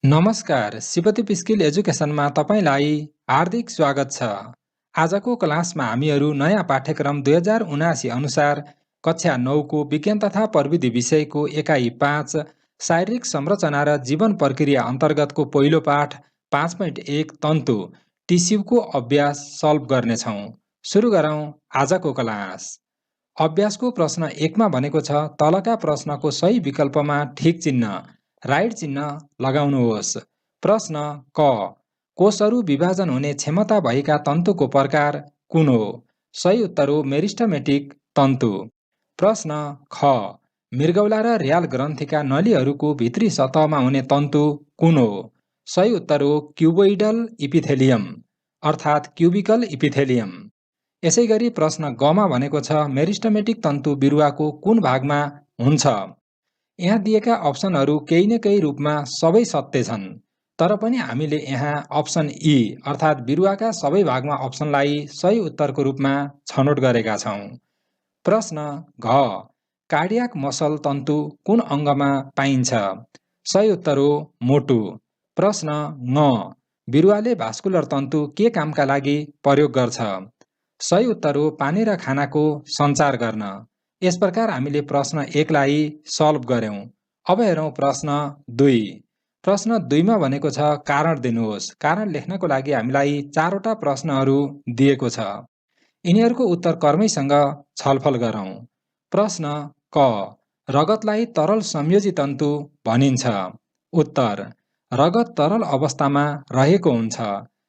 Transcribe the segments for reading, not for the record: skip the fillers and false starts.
नमस्कार, शिवदीप स्किल एजुकेसनमा तपाईलाई हार्दिक स्वागत छ। आजको क्लासमा हामीहरू नयाँ पाठ्यक्रम 2079 अनुसार कक्षा 9 को विज्ञान तथा प्रविधि विषयको एकाइ 5 शारीरिक संरचना र जीवन प्रक्रिया अन्तर्गतको पहिलो पाठ 5.1 तन्तु टिस्युको अभ्यास सल्भ गर्नेछौँ। सुरु गरौँ आजको क्लास। अभ्यासको प्रश्न 1 मा भनेको छ तलका प्रश्नको सही विकल्पमा ठिक चिन्ह राइट चिन्ह लगाउनुहोस्। प्रश्न क कोषहरू विभाजन हुने क्षमता भएका तन्तुको प्रकार कुन हो? सही उत्तर हो मेरिस्टमेटिक तन्तु। प्रश्न ख मृगौला र र्याल ग्रन्थीका नलीहरूको भित्री सतहमा हुने तन्तु कुन हो? सही उत्तर हो क्युबोइडल इपिथेलियम अर्थात् क्युबिकल इपिथेलियम। यसै गरी प्रश्न गमा भनेको छ मेरिस्टमेटिक तन्तु बिरुवाको कुन भागमा हुन्छ? यहाँ दिएका अप्सनहरू केही न केही रूपमा सबै सत्य छन्, तर पनि हामीले यहाँ अप्सन ई अर्थात् बिरुवाका सबै भागमा अप्सनलाई सही उत्तरको रूपमा छनौट गरेका छौँ। प्रश्न घ कार्डियाक मसल तन्तु कुन अङ्गमा पाइन्छ? सही उत्तर हो मोटु। प्रश्न ङ बिरुवाले भास्कुलर तन्तु के कामका लागि प्रयोग गर्छ? सही उत्तर हो पानी र खानाको सञ्चार गर्न। यस प्रकार हामीले प्रश्न 1 लाई सल्भ गर्यौं। अब हेरौं प्रश्न 2। प्रश्न 2 मा भनेको छ कारण दिनुहोस्। कारण लेख्नको लागि हामीलाई 4 वटा प्रश्नहरू दिएको छ। यिनीहरूको उत्तर कर्मैसँग छलफल गरौं। प्रश्न क रगतलाई तरल संयोजी तन्तु भनिन्छ। उत्तर रगत तरल अवस्थामा रहेको हुन्छ,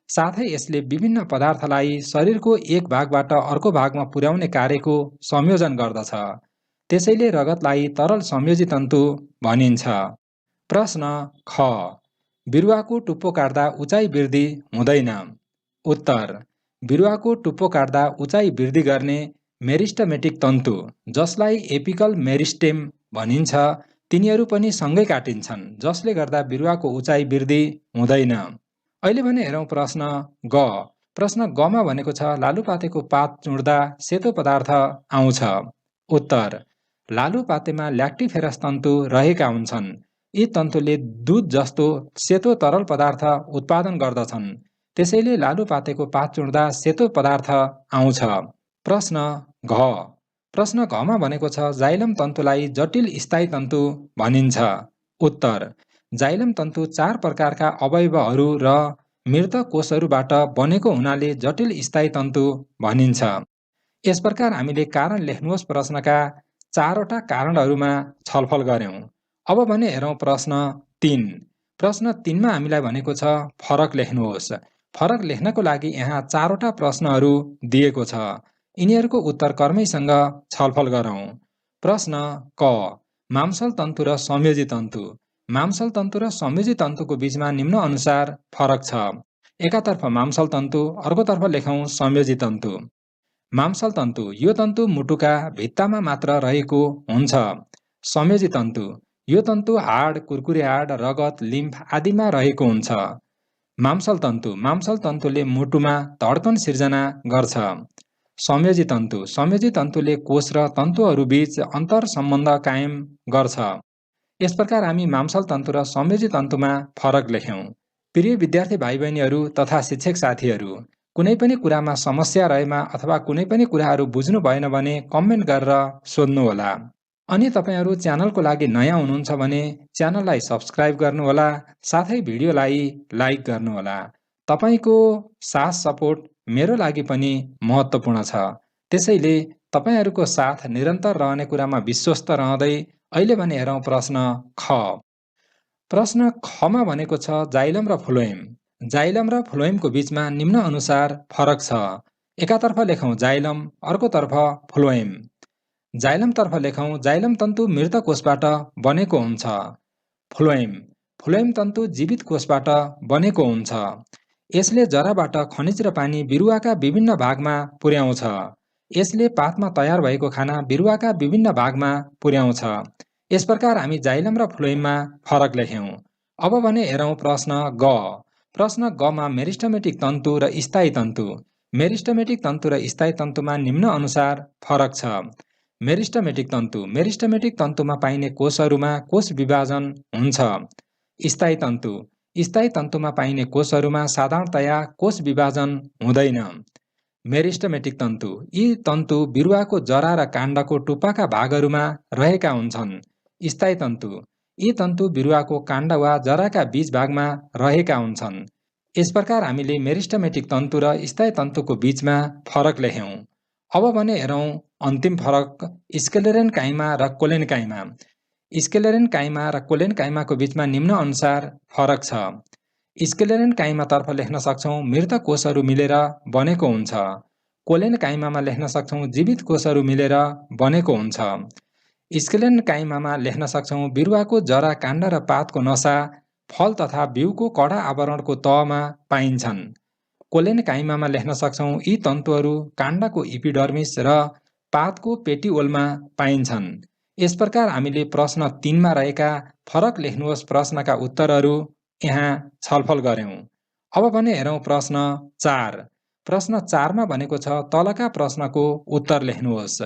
साथै यसले विभिन्न पदार्थलाई शरीरको एक भागबाट अर्को भागमा पुर्याउने कार्यको संयोजन गर्दछ। त्यसैले रगतलाई तरल संयोजी तन्तु भनिन्छ। प्रश्न ख बिरुवाको टुप्पो काट्दा उचाइ वृद्धि हुँदैन। उत्तर बिरुवाको टुप्पो काट्दा उचाइ वृद्धि गर्ने मेरिस्टमेटिक तन्तु जसलाई एपिकल मेरिस्टेम भनिन्छ तिनीहरू पनि सँगै काटिन्छन्, जसले गर्दा बिरुवाको उचाइ वृद्धि हुँदैन। अहिले भने हेरौं प्रश्न ग। प्रश्न गमा भनेको छ लालुपातेको पात चुड्दा सेतो पदार्थ आउँछ। उत्तर लालुपातेमा ल्याक्टिफेरस तन्तु रहेका हुन्छन्। यी तन्तुले दूध जस्तो सेतो तरल पदार्थ उत्पादन गर्दछन्, त्यसैले लालुपातेको पात चुड्दा सेतो पदार्थ आउँछ। प्रश्न घ। प्रश्न घमा भनेको छ जाइलम तन्तुलाई जटिल स्थायी तन्तु भनिन्छ। उत्तर जाइलम तन्तु 4 प्रकारका अवयवहरू र मृत कोषहरूबाट बनेको हुनाले जटिल स्थायी तन्तु भनिन्छ। यस प्रकार हामीले कारण लेख्नुहोस् प्रश्नका 4 वटा कारणहरूमा छलफल गर्यौं। अब भने हेरौं प्रश्न 3। प्रश्न 3 मा हामीलाई भनेको छ फरक लेख्नुहोस्। फरक लेख्नको लागि यहाँ 4 वटा प्रश्नहरू दिएको छ। यिनीहरूको उत्तर कर्मैसँग छलफल गरौं। प्रश्न क मांसल तन्तु र संयोजी तन्तु। मांसल तन्तु र संयोजी तन्तुको बीचमा निम्न अनुसार फरक छ। एकातर्फ मांसल तन्तु, अर्कोतर्फ लेखौं संयोजी तन्तु। मांसल तन्तु यो तन्तु मुटुका भित्तामा मात्र रहेको हुन्छ। संयोजी तन्तु यो तन्तु हाड, कुरकुरे हाड, रगत, लिम्फ आदिमा रहेको हुन्छ। मांसल तन्तुले मुटुमा धड्कन सिर्जना गर्छ। संयोजी तन्तुले कोष र तन्तुहरू बीच अन्तर सम्बन्ध कायम गर्छ। यस प्रकार हामी मांसल तन्तु र संयोजी तन्तुमा फरक लेख्यौं। प्रिय विद्यार्थी भाइ बहिनीहरू तथा शिक्षक साथीहरू, कुनै पनि कुरामा समस्या रहेमा अथवा कुनै पनि कुराहरू बुझ्नु भएन भने कमेन्ट गरेर सोध्नुहोला। अनि तपाईहरू च्यानलको लागि नयाँ हुनुहुन्छ भने च्यानललाई सब्स्क्राइब गर्नुहोला, साथै भिडियोलाई लाइक गर्नुहोला। तपाईको साथ सपोर्ट मेरो लागि पनि महत्त्वपूर्ण छ। त्यसैले तपाईहरूको साथ निरन्तर रहने कुरामा विश्वस्त रहँदै अहिले भने हेरौं प्रश्न ख। प्रश्न खमा भनेको छ जाइलम र फ्लोएम। जाइलम र फ्लोएमको बीचमा निम्न अनुसार फरक छ। एकातर्फ लेखौं जाइलम, अर्कोतर्फ फ्लोएम। जाइलमतर्फ लेखौं जाइलम तन्तु मृत कोषबाट बनेको हुन्छ। फ्लोएम तन्तु जीवित कोषबाट बनेको हुन्छ। यसले जराबाट खनिज र पानी बिरुवाका विभिन्न भागमा पुर्याउँछ। यसले पातमा तयार भएको खाना बिरुवाका विभिन्न भागमा पुर्याउँछ। यस प्रकार हामी जाइलम र फ्लोएममा फरक लेख्यौं। अब भने हेरौं प्रश्न ग। प्रश्न गमा मेरिस्टमेटिक तन्तु र स्थायी तन्तु। मेरिस्टमेटिक तन्तु र स्थायी तन्तुमा निम्न अनुसार फरक छ। मेरिस्टमेटिक तन्तुमा पाइने कोषहरूमा कोष विभाजन हुन्छ। स्थायी स्थायी तन्तुमा पाइने कोषहरूमा साधारणतया कोष विभाजन हुँदैन। मेरिस्टेमेटिक तन्तु, यी तन्तु बिरुवाको जरा र काण्डको टुप्पाका भागहरूमा रहेका हुन्छन्। स्थायी तन्तु, यी तन्तु बिरुवाको काण्ड वा जराका बीच भागमा रहेका हुन्छन्। यस प्रकार हामीले मेरिस्टेमेटिक तन्तु र स्थायी तन्तुको बीचमा फरक लेख्यौं। अब भने हेरौं अन्तिम फरक स्क्लेरेन काइमा र कोलेन काइमा। स्क्लेरेन काइमा र कोलेन काइमाको बीचमा निम्न अनुसार फरक छ। स्क्लेरेन काइमातर्फ लेख्न सक्छौं मृत कोषहरू मिलेर बनेको हुन्छ। कोलेन काइमामा लेख्न सक्छौं जीवित कोषहरू मिलेर बनेको हुन्छ। स्क्लेरेन काइमामा लेख्न सक्छौं बिरुवाको जरा, काण्ड र पातको नसा फल तथा बिउको कडा आवरणको तहमा पाइन्छन्। कोलेन काइमामा लेख्न सक्छौं यी तन्तुहरू काण्डको इपिडर्मिस र पातको पेटिओलमा पाइन्छन्। यस प्रकार हामीले प्रश्न 3 मा रहेका फरक लेख्नुहोस् प्रश्नका उत्तरहरू यहाँ छलफल गर्यौं। अब भने हेरौं प्रश्न 4। प्रश्न 4 मा भनेको छ तलका प्रश्नको उत्तर लेख्नुहोस्।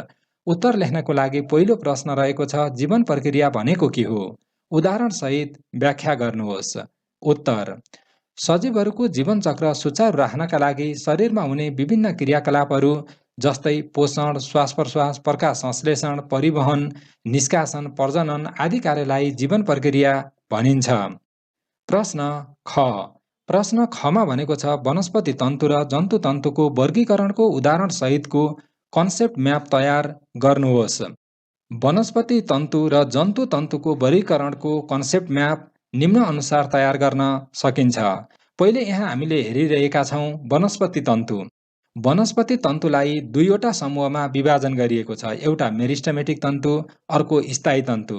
उत्तर लेख्नको लागि पहिलो प्रश्न रहेको छ जीवन प्रक्रिया भनेको के हो? उदाहरण सहित व्याख्या गर्नुहोस्। उत्तर: सजीवहरूको जीवन चक्र सुचारू राख्नका लागि शरीरमा हुने विभिन्न क्रियाकलापहरू जस्तै पोषण, श्वास प्रश्वास, प्रकाश संश्लेषण, परिवहन, निष्कासन, प्रजनन आदि कार्यलाई जीवन प्रक्रिया भनिन्छ। प्रश्न ख। प्रश्न खमा भनेको छ वनस्पति तन्तु र जन्तु तन्तुको वर्गीकरणको उदाहरण सहितको कन्सेप्ट म्याप तयार गर्नुहोस्। वनस्पति तन्तु र जन्तु तन्तुको वर्गीकरणको कन्सेप्ट म्याप निम्न अनुसार तयार गर्न सकिन्छ। पहिले यहाँ हामीले हेरिरहेका छौं वनस्पति तन्तु। वनस्पति तन्तुलाई दुईवटा समूहमा विभाजन गरिएको छ। एउटा मेरिस्टेमेटिक तन्तु, अर्को स्थायी तन्तु।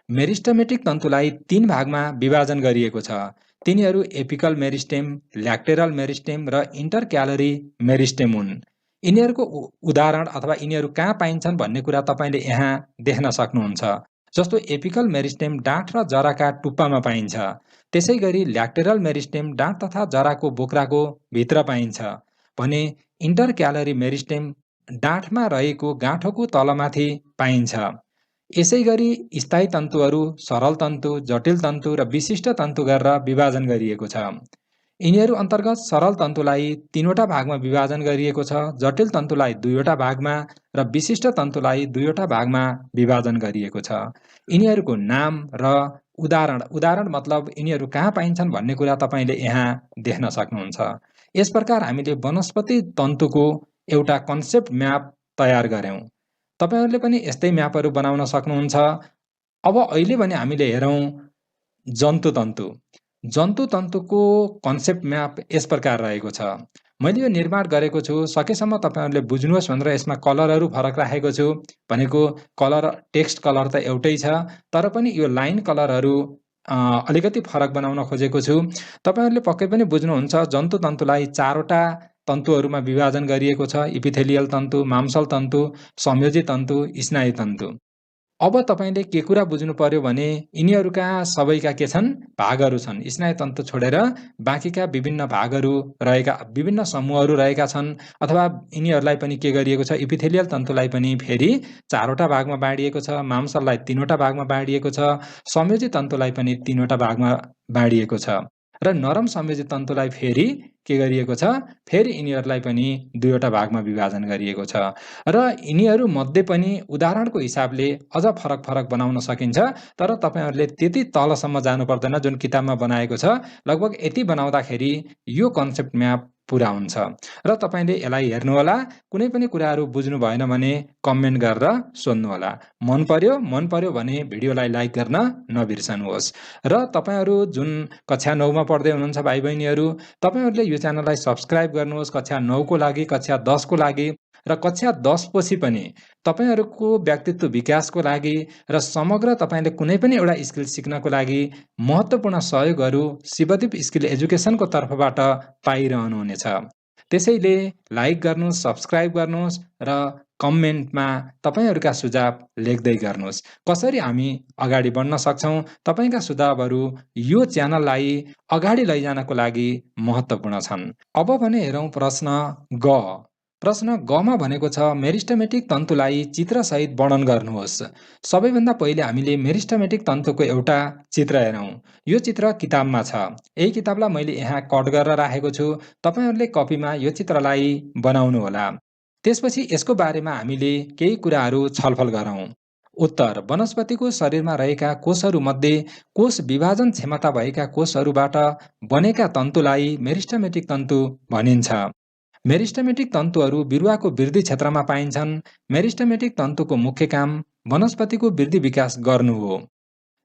मेरिस्टेमेटिक तन्तुलाई 3 भागमा विभाजन गरिएको छ। तिनीहरू एपिकल मेरिस्टेम, ल्याक्टेरल मेरिस्टेम र इन्टरक्यालरी मेरिस्टेम हुन्। यिनीहरूको उदाहरण अथवा यिनीहरू कहाँ पाइन्छन् भन्ने कुरा तपाईले यहाँ देख्न सक्नुहुन्छ। जस्तो एपिकल मेरिस्टेम डाँठ र जराका टुप्पामा पाइन्छ। त्यसैगरी ल्याक्टेरल मेरिस्टेम डाँठ तथा जराको बोक्राको भित्र पाइन्छ भने इन्टरक्यालरी मेरिस्टेम डाँठमा रहेको गाँठोको तलमाथि पाइन्छ। यसैगरी स्थायी तन्तुहरू सरल तन्तु, जटिल तन्तु र विशिष्ट तन्तु गरेर विभाजन गरिएको छ। यिनीहरू अन्तर्गत सरल तन्तुलाई 3 वटा भागमा विभाजन गरिएको छ, जटिल तन्तुलाई 2 वटा भागमा र विशिष्ट तन्तुलाई 2 वटा भागमा विभाजन गरिएको छ। यिनीहरूको नाम र उदाहरण मतलब यिनीहरू कहाँ पाइन्छन् भन्ने कुरा तपाईले यहाँ देख्न सक्नुहुन्छ। यस प्रकार हामीले वनस्पति तन्तुको एउटा कन्सेप्ट म्याप तयार गर्यौं। तपाईहरुले पनि यस्तै म्यापहरू बनाउन सक्नुहुन्छ। अब अहिले भने हामीले हेरौं जन्तु तन्तु। जन्तु तन्तुको कन्सेप्ट म्याप यस प्रकार रहेको छ। मैले यो निर्माण गरेको छु, सकेसम्म तपाईहरुले बुझ्नुहोस् भनेर यसमा कलरहरू फरक राखेको छु। भनेको कलर टेक्स्ट कलर त एउटै छ, तर पनि यो लाइन कलरहरू अलिकति फरक बनाउन खोजेको छु। तपाईहरुले पक्कै पनि बुझ्नुहुन्छ जन्तु तन्तुलाई 4 वटा तन्तुहरूमा विभाजन गरिएको छ। इपिथेलियल तन्तु, मांसल तन्तु, संयोजी तन्तु, स्नायु तन्तु। अब तपाईले के कुरा बुझ्नु पर्यो भने यिनीहरूका सबैका के छन्? भागहरू छन्। स्नायु तन्तु छोडेर बाँकीका विभिन्न भागहरू रहेका, विभिन्न समूहहरू रहेका छन्। अथवा यिनीहरूलाई पनि के गरिएको छ? इपिथेलियल तन्तुलाई पनि फेरि 4 वटा भागमा बाँडिएको छ, मांसललाई 3 वटा भागमा बाँडिएको छ, संयोजी तन्तुलाई पनि 3 वटा भागमा बाँडिएको छ र नरम संयोजी तन्तुलाई फेरि के गरिएको छ? फेरि यिनीहरूलाई पनि 2 वटा भागमा विभाजन गरिएको छ र यिनीहरू मध्ये पनि उदाहरणको हिसाबले अझ फरक बनाउन सकिन्छ। तर तपाईहरुले त्यति तलसम्म जानु पर्दैन जुन किताबमा बनाएको छ। लगभग यति बनाउँदाखेरि यो कन्सेप्ट म्याप पूरा हुन्छ र तपाईले यसलाई हेर्नु होला। कुनै पनि कुराहरू बुझ्नु भएन भने कमेन्ट गरेर सोध्नु होला। मन पर्यो भने भिडियोलाई लाइक गर्न नबिर्सनुहोस् र तपाईहरु जुन कक्षा 9 मा पढ्दै हुनुहुन्छ भाइ बहिनीहरू, तपाईहरुले यो च्यानललाई सब्स्क्राइब गर्नुहोस् कक्षा 9 को लागि, कक्षा 10 को लागि र कक्षा 10 पछि पनि तपाईहरुको व्यक्तित्व विकासको लागि र समग्र तपाईले कुनै पनि एउटा स्किल सिक्नको लागि महत्त्वपूर्ण सहयोगहरू शिवदीप स्किल एजुकेसनको तर्फबाट पाइरहनुहुनेछ। त्यसैले लाइक गर्नुहोस्, सब्स्क्राइब गर्नुहोस् र कमेन्टमा तपाईहरुका सुझाव लेख्दै गर्नुहोस्। कसरी हामी अगाडि बढ्न सक्छौं? तपाईका सुझावहरू यो च्यानललाई अगाडि लैजानको लागि महत्त्वपूर्ण छन्। अब भने हेरौं प्रश्न ग। प्रश्न गमा भनेको छ मेरिस्टेमेटिक तन्तुलाई चित्रसहित वर्णन गर्नुहोस्। सबैभन्दा पहिले हामीले मेरिस्टेमेटिक तन्तुको एउटा चित्र हेरौँ। यो चित्र किताबमा छ। यही किताबलाई मैले यहाँ कट गरेर राखेको छु। तपाईहरुले कपीमा यो चित्रलाई बनाउनु होला। त्यसपछि यसको बारेमा हामीले केही कुराहरू छलफल गरौँ। उत्तर: वनस्पतिको शरीरमा रहेका कोषहरूमध्ये कोष विभाजन क्षमता भएका कोषहरूबाट बनेका तन्तुलाई मेरिस्टेमेटिक तन्तु भनिन्छ। मेरिस्टेमेटिक तन्तुहरू बिरुवाको वृद्धि क्षेत्रमा पाइन्छन्। मेरिस्टेमेटिक तन्तुको मुख्य काम वनस्पतिको वृद्धि विकास गर्नु हो।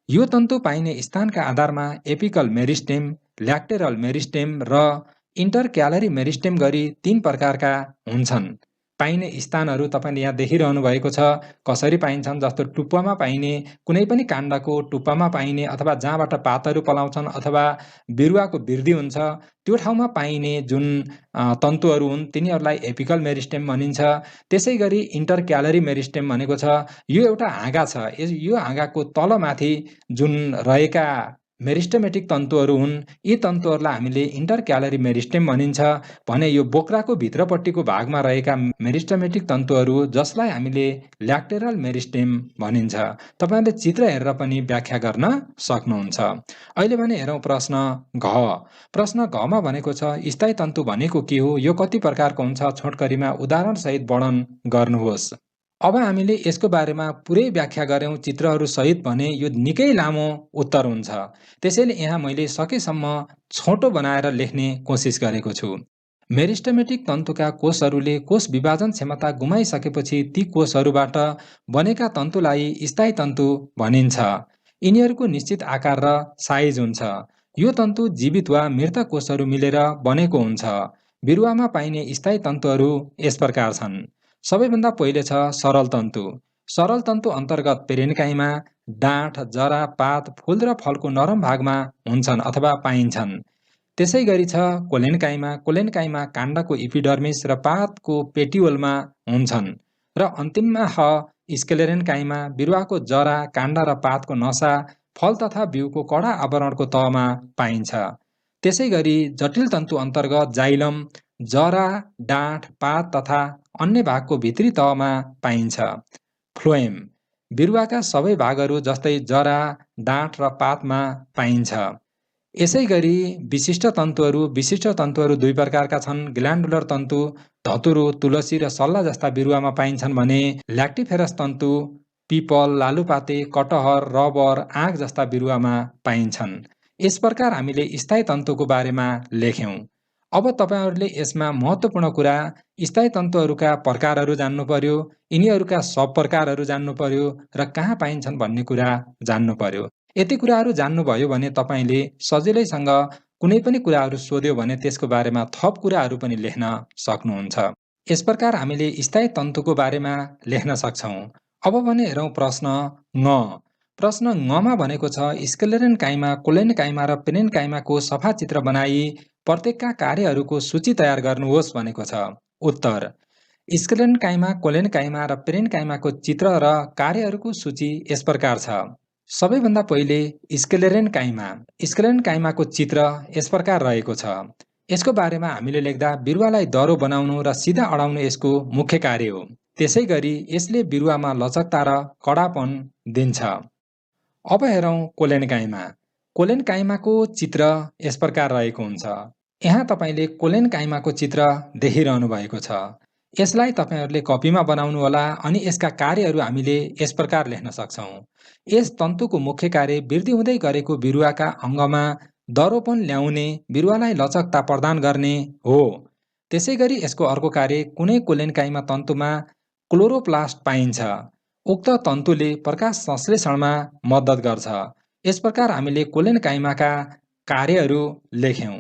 यो तन्तु पाइने स्थानका आधारमा एपिकल मेरिस्टेम, ल्याक्टेरल मेरिस्टेम र इन्टरक्यालरी मेरिस्टेम गरी 3 प्रकारका हुन्छन्। पाइने स्थानहरू तपाईले यहाँ देखिरहनु भएको छ कसरी पाइन्छन्, जस्तो टुप्पामा पाइने, कुनै पनि काण्डको टुप्पामा पाइने अथवा जहाँबाट पातहरू पलाउँछन् अथवा बिरुवाको वृद्धि हुन्छ त्यो ठाउँमा पाइने जुन तन्तुहरू हुन् तिनीहरूलाई एपिकल मेरिस्टेम भनिन्छ। त्यसै गरी इन्टरक्यालरी मेरिस्टेम भनेको छ यो एउटा हाँगा छ। यो हाँगाको तलमाथि जुन रहेका मेरिस्टेमेटिक तन्तुहरू हुन् यी तन्तुहरूलाई हामीले इन्टरक्यालरी मेरिस्टेम भनिन्छ भने यो बोक्राको भित्रपट्टिको भागमा रहेका मेरिस्टेमेटिक तन्तुहरू जसलाई हामीले ल्याक्टेरल मेरिस्टेम भनिन्छ। तपाईहरुले चित्र हेरेर पनि व्याख्या गर्न सक्नुहुन्छ। अहिले भने हेरौँ प्रश्न घ। प्रश्न घमा भनेको छ स्थायी तन्तु भनेको के हो, यो कति प्रकारको हुन्छ, छोटकरीमा उदाहरण सहित वर्णन गर्नुहोस्। अब हामीले यसको बारेमा पुरै व्याख्या गर्यौं चित्रहरू सहित भने यो निकै लामो उत्तर हुन्छ। त्यसैले यहाँ मैले सकेसम्म छोटो बनाएर लेख्ने कोसिस गरेको छु। मेरिस्टेमेटिक तन्तुका कोषहरूले कोष विभाजन क्षमता गुमाइसकेपछि ती कोषहरूबाट बनेका तन्तुलाई स्थायी तन्तु भनिन्छ। यिनीहरूको निश्चित आकार र साइज हुन्छ। यो तन्तु जीवित वा मृत कोषहरू मिलेर बनेको हुन्छ। बिरुवामा पाइने स्थायी तन्तुहरू यस प्रकार छन्। सबैभन्दा पहिले छ सरल तन्तु। सरल तन्तु अन्तर्गत पेरेन्काइमा डाँठ, जरा, पात, फूल र फलको नरम भागमा हुन्छन् अथवा पाइन्छन्। त्यसै गरी छ कोलेन्काइमा। कोलेन्काइमा काण्डको इपिडर्मिस र पातको पेटियोलमा हुन्छन् र अन्तिममा स्क्लेरेन्काइमा बिरुवाको जरा, काण्ड र पातको नसा, फल तथा बिउको कडा आवरणको तहमा पाइन्छ। त्यसै गरी जटिल तन्तु अन्तर्गत जाइलम जरा, डाँठ, पात तथा अन्य भागको भित्री तहमा पाइन्छ। फ्लोएम बिरुवाका सबै भागहरू जस्तै जरा, डाँठ र पातमा पाइन्छ। यसै गरी विशिष्ट तन्तुहरू 2 प्रकारका छन्। ग्ल्यान्डुलर तन्तु धतुरो, तुलसी र सल्ला जस्ता बिरुवामा पाइन्छन् भने ल्याक्टिफेरस तन्तु पिपल, लालुपाते, कटहर, रबर, आँख जस्ता बिरुवामा पाइन्छन्। यस प्रकार हामीले स्थायी तन्तुको बारेमा लेख्यौं। अब तपाईहरुले यसमा महत्त्वपूर्ण कुरा स्थायी तन्तुहरूका प्रकारहरू जान्नु पर्यो, यिनीहरूका सब प्रकारहरू जान्नु पर्यो र कहाँ पाइन्छन् भन्ने कुरा जान्नु पर्यो। यति कुराहरू जान्नुभयो भने तपाईले सजिलैसँग कुनै पनि कुराहरू सोध्यो भने त्यसको बारेमा थप कुराहरू पनि लेख्न सक्नुहुन्छ। यस प्रकार हामीले स्थायी तन्तुको बारेमा लेख्न सक्छौं। अब भने हेरौँ प्रश्न ङ। प्रश्न ङमा भनेको छ स्क्लेरेन्काइमा, कोलेन्काइमा र पेरेन्काइमाको सफा चित्र बनाई प्रत्येकका कार्यहरूको सूची तयार गर्नुहोस् भनेको छ। उत्तर: स्क्लेरेन्काइमा, कोलेन्काइमा र पेरेन्काइमाको चित्र र कार्यहरूको सूची यस प्रकार छ। सबैभन्दा पहिले स्क्लेरेन्काइमाको चित्र यस प्रकार रहेको छ। यसको बारेमा हामीले लेख्दा बिरुवालाई दह्रो बनाउनु र सिधा अडाउनु यसको मुख्य कार्य हो। त्यसै गरी यसले बिरुवामा लचकता र कडापन दिन्छ। अब हेरौँ कोलेन्काइमा। कोलेन्काइमाको चित्र यस प्रकार रहेको हुन्छ। यहाँ तपाईले कोलेन्काइमाको चित्र देखिरहनु भएको छ। यसलाई तपाईहरुले कपीमा बनाउनु होला अनि यसका कार्यहरू हामीले यस प्रकार लेख्न सक्छौं। यस तन्तुको मुख्य कार्य वृद्धि हुँदै गरेको बिरुवाका अङ्गमा दह्रोपन ल्याउने, बिरुवालाई लचकता प्रदान गर्ने हो। त्यसै गरी यसको अर्को कार्य कुनै कोलेन्काइमा तन्तुमा क्लोरोप्लास्ट पाइन्छ। उक्त तन्तुले प्रकाश संश्लेषणमा मद्दत गर्छ। यस प्रकार हामीले कोलेन्काइमाका कार्यहरू लेख्यौं।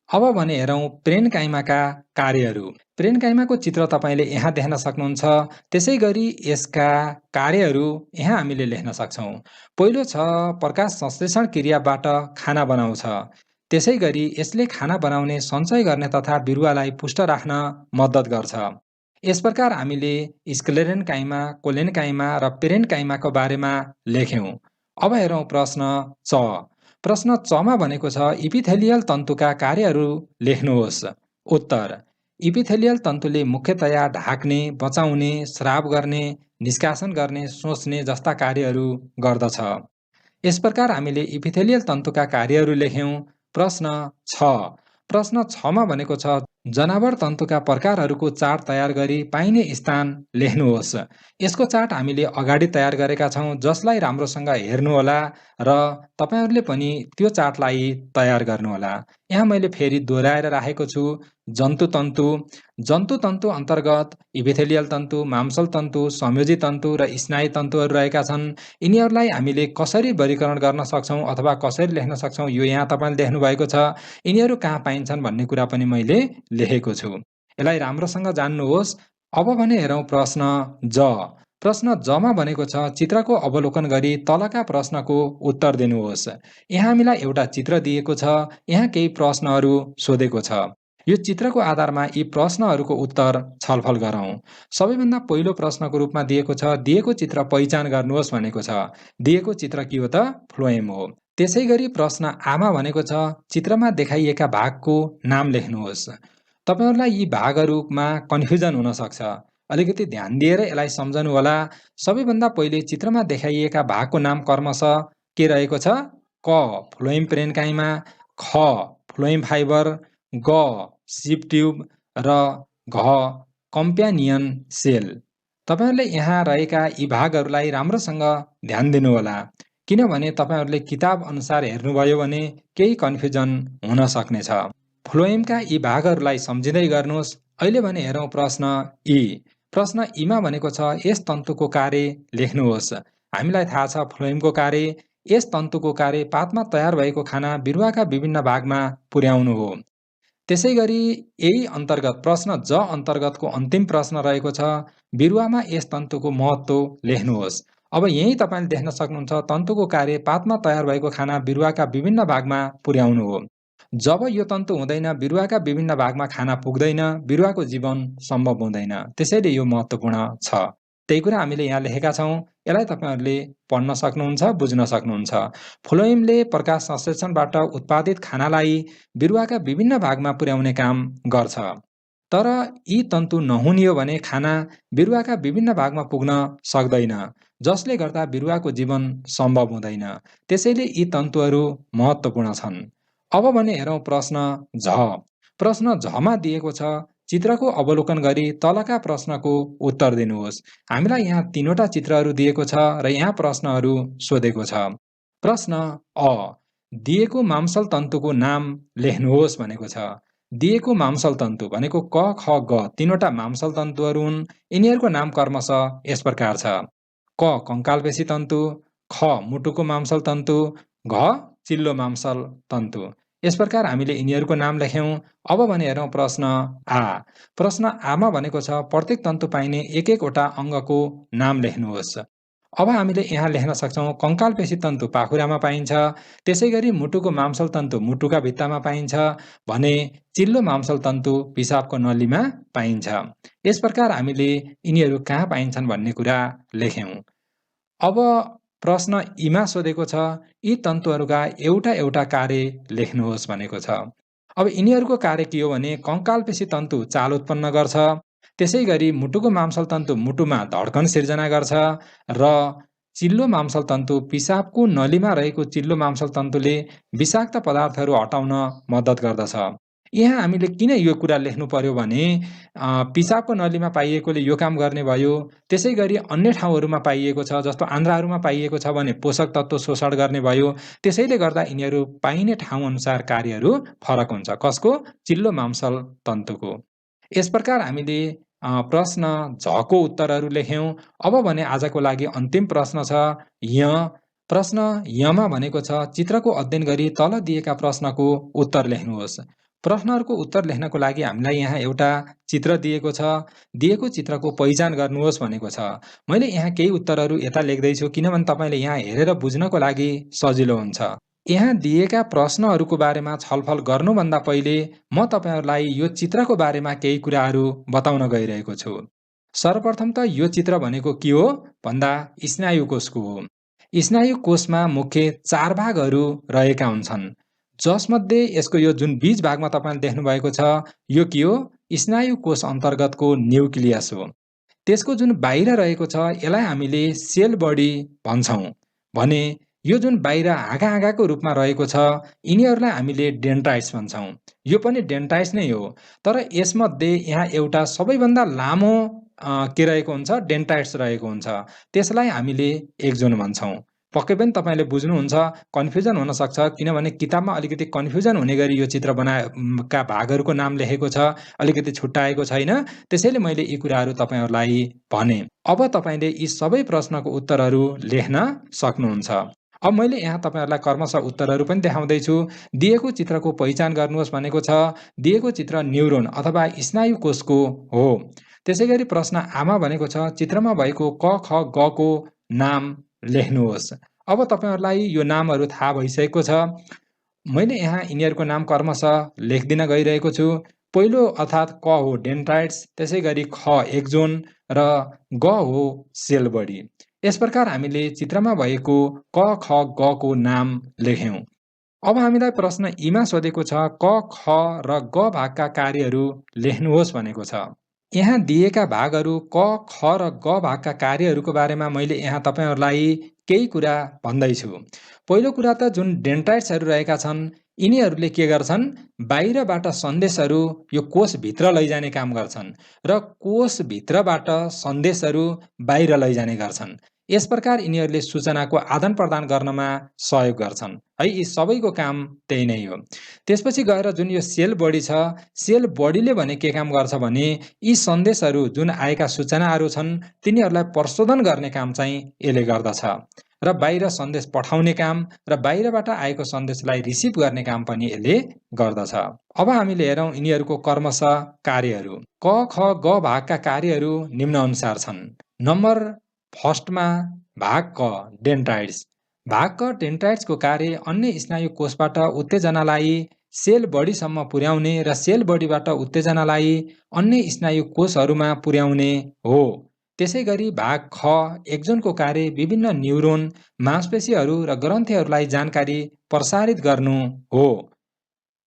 अब भने हेरौँ पेरेन्काइमाका कार्यहरू। पेरेन्काइमाको चित्र तपाईले यहाँ देख्न सक्नुहुन्छ। त्यसै गरी यसका कार्यहरू यहाँ हामीले लेख्न सक्छौं। पहिलो छ प्रकाश संश्लेषण क्रियाबाट खाना बनाउँछ। त्यसै गरी यसले खाना बनाउने, सञ्चय गर्ने तथा बिरुवालाई पुष्ट राख्न मद्दत गर्छ। यस प्रकार हामीले स्क्लेरेन्काइमा, कोलेन्काइमा र पेरेन्काइमाको बारेमा लेख्यौं। अब हेरौँ प्रश्न च। प्रश्न चमा भनेको छ इपिथेलियल तन्तुका कार्यहरू लेख्नुहोस्। उत्तर: इपिथेलियल तन्तुले मुख्यतया ढाक्ने, बचाउने, स्राव गर्ने, निष्कासन गर्ने, सोच्ने जस्ता कार्यहरू गर्दछ। यस प्रकार हामीले इपिथेलियल तन्तुका कार्यहरू लेख्यौं। प्रश्न 6। प्रश्न 6 मा भनेको छ जनावर तन्तुका प्रकारहरूको चार्ट तयार गरी पाइने स्थान लेख्नुहोस्। यसको चार्ट हामीले अगाडि तयार गरेका छौं, जसलाई राम्रोसँग हेर्नुहोला र तपाईहरुले पनि त्यो चार्टलाई तयार गर्नुहोला। यहाँ मैले फेरि दोहोऱ्याएर राखेको छु। जन्तु तन्तु, जन्तु तन्तु अन्तर्गत इपिथेलियल तन्तु, मांसल तन्तु, संयोजी तन्तु र स्नायु तन्तुहरू रहेका छन्। यिनीहरूलाई हामीले कसरी वर्गीकरण गर्न सक्छौं अथवा कसरी लेख्न सक्छौं यो यहाँ तपाईले देख्नु भएको छ। यिनीहरू कहाँ पाइन्छन् भन्ने कुरा पनि मैले लेखेको छु। यसलाई राम्रोसँग जान्नुहोस्। अब भने हेरौं प्रश्न ज। प्रश्न ज मा भनेको छ चित्रको अवलोकन गरी तलका प्रश्नको उत्तर दिनुहोस्। यहाँ हामीलाई एउटा चित्र दिएको छ। यहाँ केही प्रश्नहरू सोधेको छ। यो चित्रको आधारमा यी प्रश्नहरूको उत्तर छलफल गरौं। सबैभन्दा पहिलो प्रश्नको रूपमा दिएको छ दिएको चित्र पहिचान गर्नुहोस् भनेको छ। दिएको चित्र के हो त? फ्लोएम हो। त्यसैगरी प्रश्न आमा भनेको छ चित्रमा देखाइएका भागको नाम लेख्नुहोस्। तपाईहरुलाई यी भागहरूमा कन्फ्युजन हुन सक्छ। अलिकति ध्यान दिएर यसलाई सम्झनु होला। सबैभन्दा पहिले चित्रमा देखाइएका भागको नाम क्रमशः के रहेको छ? क फ्लोएम पेरेन्काइमा, ख फ्लोएम फाइबर, ग सिप ट्युब र घ कम्प्यानियन सेल। तपाईहरुले यहाँ रहेका यी भागहरूलाई राम्रोसँग ध्यान दिनु होला, किनभने तपाईहरुले किताब अनुसार हेर्नुभयो भने केही कन्फ्युजन हुन सक्नेछ। फ्लोएमका यी भागहरूलाई सम्झिँदै गर्नुहोस्। अहिले भने हेरौं प्रश्न ई। प्रश्न ईमा भनेको छ यस तन्तुको कार्य लेख्नुहोस्। हामीलाई थाहा छ फ्लोएमको कार्य। यस तन्तुको कार्य पातमा तयार भएको खाना बिरुवाका विभिन्न भागमा पुर्याउनु हो। त्यसैगरी यही अन्तर्गत प्रश्न ज अन्तर्गतको अन्तिम प्रश्न रहेको छ बिरुवामा यस तन्तुको महत्त्व लेख्नुहोस्। अब यही तपाईले देख्न सक्नुहुन्छ तन्तुको कार्य पातमा तयार भएको खाना बिरुवाका विभिन्न भागमा पुर्याउनु हो। जब यो तन्तु हुँदैन बिरुवाका विभिन्न भागमा खाना पुग्दैन, बिरुवाको जीवन सम्भव हुँदैन। त्यसैले यो महत्त्वपूर्ण छ। त्यही कुरा हामीले यहाँ लेखेका छौं। यसलाई तपाईहरुले पढ्न सक्नुहुन्छ, बुझ्न सक्नुहुन्छ। फ्लोएमले प्रकाश संश्लेषणबाट उत्पादित खानालाई बिरुवाका विभिन्न भागमा पुर्याउने काम गर्छ। तर यी तन्तु नहुने हो भने खाना बिरुवाका विभिन्न भागमा पुग्न सक्दैन, जसले गर्दा बिरुवाको जीवन सम्भव हुँदैन। त्यसैले यी तन्तुहरू महत्त्वपूर्ण छन्। अब भने हेरौं प्रश्न झ। प्रश्न झमा दिएको छ चित्रको अवलोकन गरी तलका प्रश्नको उत्तर दिनुहोस्। हामीलाई यहाँ तीनवटा चित्रहरू दिएको छ र यहाँ प्रश्नहरू सोधेको छ। प्रश्न अ। दिएको मांसल तन्तुको नाम लेख्नुहोस् भनेको छ। दिएको मांसल तन्तु भनेको क ख ग तीनवटा मांसल तन्तुहरू हुन्। यिनीहरूको नाम क्रमशः यस प्रकार छ। क कंकालपेशी तन्तु, ख मुटुको मांसल तन्तु, घ चिल्लो मांसल तन्तु। यस प्रकार हामीले यिनीहरूको नाम लेख्यौं। अब भने हेरौं प्रश्न आ। प्रश्न आमा भनेको छ प्रत्येक तन्तु पाइने एक एकवटा अङ्गको नाम लेख्नुहोस्। अब हामीले यहाँ लेख्न सक्छौं कंकालपेशी तन्तु पाखुरामा पाइन्छ, त्यसैगरी मुटुको मांसल तन्तु मुटुका भित्तामा पाइन्छ भने चिल्लो मांसल तन्तु पिसाबको नलीमा पाइन्छ। यस प्रकार हामीले यिनीहरू कहाँ पाइन्छन् भन्ने कुरा लेख्यौं। अब प्रश्न ईमा सोधेको छ यी तन्तुहरूका एउटा एउटा कार्य लेख्नुहोस् भनेको छ। अब यिनीहरूको कार्य के हो भने कंकालपेशी तन्तु चाल उत्पन्न गर्छ, त्यसैगरी मुटुको मांसल तन्तु मुटुमा धड्कन सिर्जना गर्छ र चिल्लो मांसल तन्तु पिसाबको नलीमा रहेको चिल्लो मांसल तन्तुले विषाक्त पदार्थहरू हटाउन मद्दत गर्दछ। यहाँ हामीले किन यो कुरा लेख्नु पर्यो भने पिसाबको नलीमा पाइएकोले यो काम गर्ने भयो। त्यसैगरी अन्य ठाउँहरूमा पाइएको छ जस्तो आन्द्राहरूमा पाइएको छ भने पोषक तत्त्व शोषण गर्ने भयो। त्यसैले गर्दा यिनीहरू पाइने ठाउँ अनुसार कार्यहरू फरक हुन्छ। कसको? चिल्लो मांसल तन्तुको। यस प्रकार हामीले प्रश्न झको उत्तरहरू लेख्यौं। अब भने आजको लागि अन्तिम प्रश्न छ य। प्रश्न यमा भनेको छ चित्रको अध्ययन गरी तल दिएका प्रश्नको उत्तर लेख्नुहोस्। प्रश्नहरूको उत्तर लेख्नको लागि हामीलाई यहाँ एउटा चित्र दिएको छ। दिएको चित्रको पहिचान गर्नुहोस् भनेको छ। मैले यहाँ केही उत्तरहरू यता लेख्दैछु किनभने तपाईले यहाँ हेरेर बुझ्नको लागि सजिलो हुन्छ। यहाँ दिएका प्रश्नहरूको बारेमा छलफल गर्नुभन्दा पहिले म तपाईहरुलाई यो चित्रको बारेमा केही कुराहरू बताउन गइरहेको छु। सर्वप्रथम त यो चित्र भनेको के हो भन्दा स्नायु कोषको हो। स्नायु कोषमा मुख्य 4 भागहरू रहेका हुन्छन्, जसमध्ये यसको यो जुन बीज भागमा तपाईले देख्नु भएको छ यो के हो? स्नायु कोष अन्तर्गतको न्युक्लियस हो। त्यसको जुन बाहिर रहेको छ यसलाई हामीले सेल बडी भन्छौँ भने यो जुन बाहिर हाँगाको रूपमा रहेको छ यिनीहरूलाई हामीले डेन्ड्राइट्स भन्छौँ। यो पनि डेन्ड्राइट्स नै हो, तर यसमध्ये यहाँ एउटा सबैभन्दा लामो के रहेको हुन्छ, डेन्ड्राइट्स रहेको हुन्छ, त्यसलाई हामीले एक्जोन भन्छौँ। पक्कै पनि तपाईँले बुझ्नुहुन्छ, कन्फ्युजन हुनसक्छ किनभने किताबमा अलिकति कन्फ्युजन हुने गरी यो चित्र का भागहरूको नाम लेखेको छ, अलिकति छुट्याएको छैन, त्यसैले मैले यी कुराहरू तपाईँहरूलाई भने। अब तपाईँले यी सबै प्रश्नको उत्तरहरू लेख्न सक्नुहुन्छ। अब मैले यहाँ तपाईँहरूलाई क्रमशः उत्तरहरू पनि देखाउँदैछु। दिएको चित्रको पहिचान गर्नुहोस् भनेको छ। दिएको चित्र न्युरोन अथवा स्नायु कोषको हो। त्यसै गरी प्रश्न आमा भनेको छ चित्रमा भएको क ख ग को नाम लेख्नुहोस्। अब तपाईहरुलाई यो नामहरू थाहा भइसकेको छ। मैले यहाँ यिनीहरूको नाम क्रमशः लेख्दिन गइरहेको छु। पहिलो अर्थात् क हो डेन्ड्राइट्स, त्यसै गरी ख एक्जोन र ग हो सेल बडी। यस प्रकार हामीले चित्रमा भएको क ख ग को नाम लेख्यौं। अब हामीलाई प्रश्न इमा सोधेको छ क ख र ग भागका कार्यहरू लेख्नुहोस् भनेको छ। यहाँ दिएका भागहरू क ख र ग भागका कार्यहरूको बारेमा मैले यहाँ तपाईहरुलाई केही कुरा भन्दैछु। पहिलो कुरा त जुन डेन्ड्राइट्सहरू रहेका छन् यिनीहरूले के गर्छन्, बाहिरबाट सन्देशहरू यो कोषभित्र लैजाने काम गर्छन् र कोषभित्रबाट सन्देशहरू बाहिर लैजाने गर्छन्। यस प्रकार यिनीहरूले सूचनाको आदान प्रदान गर्नमा सहयोग गर्छन् है। यी सबैको काम त्यही नै हो। त्यसपछि गएर जुन यो सेल बडी छ, सेल बडीले भने के काम गर्छ भने यी सन्देशहरू जुन आएका सूचनाहरू छन् तिनीहरूलाई प्रशोधन गर्ने काम चाहिँ यसले गर्दछ र बाहिर सन्देश पठाउने काम र बाहिरबाट आएको सन्देशलाई रिसिभ गर्ने काम पनि यसले गर्दछ। अब हामीले हेरौं यिनीहरूको क्रमशः कार्यहरू। क ख ग भागका कार्यहरू निम्न अनुसार छन्। नम्बर फर्स्टमा भाग क डेन्ड्राइट्स। भाग क डेन्ड्राइट्सको कार्य अन्य स्नायु कोषबाट उत्तेजनालाई सेल बडीसम्म पुर्याउने र सेल बडीबाट उत्तेजनालाई अन्य स्नायु कोषहरूमा पुर्याउने हो। त्यसै गरी भाग ख एक्जोनको कार्य विभिन्न न्युरोन, मांसपेशीहरू र ग्रन्थीहरूलाई जानकारी प्रसारित गर्नु हो।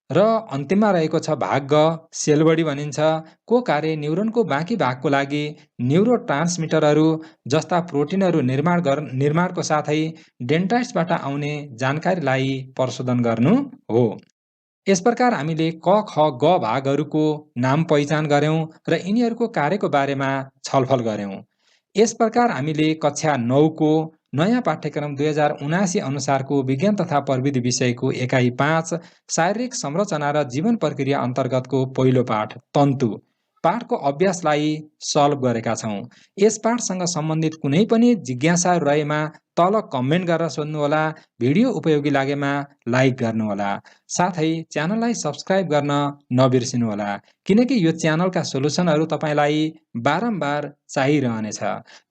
र अन्तिममा रहेको छ भाग ग सेल बडी भनिन्छ, को कार्य न्युरोनको बाँकी भागको लागि न्युरोट्रान्समिटरहरू जस्ता प्रोटिनहरू निर्माणको साथै डेन्ड्राइट्सबाट आउने जानकारीलाई प्रशोधन गर्नु हो। यस प्रकार हामीले क ख ग भागहरूको नाम पहिचान गर्यौं र यिनीहरूको कार्यको बारेमा छलफल गर्यौं। यस प्रकार हामीले कक्षा 9 को नयाँ पाठ्यक्रम 2079 अनुसारको विज्ञान तथा प्रविधि विषयको एकाइ 5 शारीरिक संरचना र जीवन प्रक्रिया अन्तर्गतको पहिलो पाठ तन्तु पाठको अभ्यासलाई सल्भ गरेका छौं। यस पाठसँग सम्बन्धित कुनै पनि जिज्ञासा रहेमा तल कमेन्ट गरेर सोध्नुहोला। भिडियो उपयोगी लागेमा लाइक गर्नुहोला। साथै च्यानललाई सब्स्क्राइब गर्न नबिर्सिनुहोला, किनकि यो च्यानलका सोलुसनहरू तपाईलाई बारम्बार चाहिरहनेछ।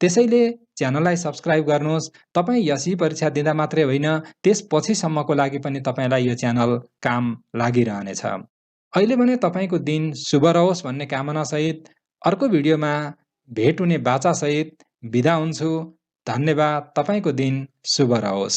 त्यसैले च्यानललाई सब्स्क्राइब गर्नुहोस्। तपाई एसई परीक्षा दिँदा मात्रै होइन, त्यसपछि सम्मको लागि पनि तपाईलाई यो च्यानल काम लागिरहनेछ। अहिले भने तपाईको दिन शुभ रहोस् भन्ने कामना सहित अर्को भिडियोमा भेट हुने बाचा सहित बिदा हुन्छु। धन्यवाद। तपाईको दिन शुभ रहोस्।